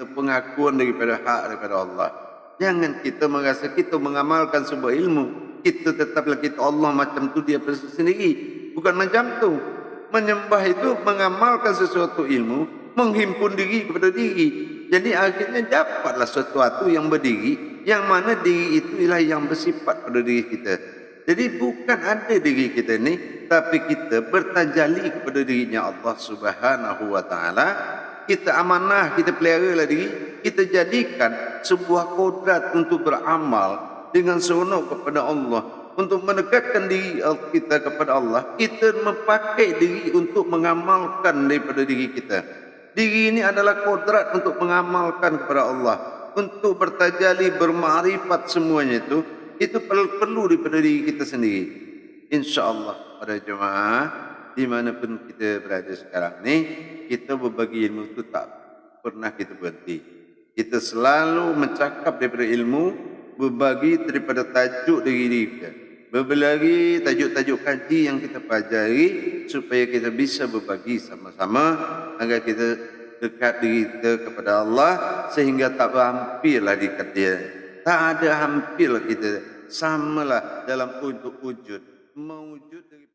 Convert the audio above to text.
pengakuan daripada hak daripada Allah. Jangan kita merasa kita mengamalkan sebuah ilmu, kita tetaplah kita Allah macam tu dia sendiri. Bukan macam tu. Menyembah itu mengamalkan sesuatu ilmu, menghimpun diri kepada diri. Jadi akhirnya dapatlah sesuatu yang berdiri, yang mana diri itu ialah yang bersifat pada diri kita. Jadi bukan ada diri kita ni, tapi kita bertajali kepada dirinya Allah Subhanahu wa taala. Kita amanah, kita pelihara diri, kita jadikan sebuah kodrat untuk beramal dengan seronok kepada Allah, untuk mendekatkan diri kita kepada Allah. Kita memakai diri untuk mengamalkan daripada diri kita. Diri ini adalah kodrat untuk mengamalkan kepada Allah, untuk bertajali, bermakrifat, semuanya itu perlu daripada diri kita sendiri. InsyaAllah pada jemaah dimanapun kita berada sekarang ni, kita berbagi ilmu itu tak pernah kita berhenti. Kita selalu mencakap daripada ilmu, berbagi daripada tajuk diri kita, berbagi tajuk-tajuk kaji yang kita pelajari, supaya kita bisa berbagi sama-sama agar kita dekat diri kita kepada Allah, sehingga tak berhampirlah dekat dia. Tak ada hampirlah kita, samalah dalam untuk wujud, mewujud dari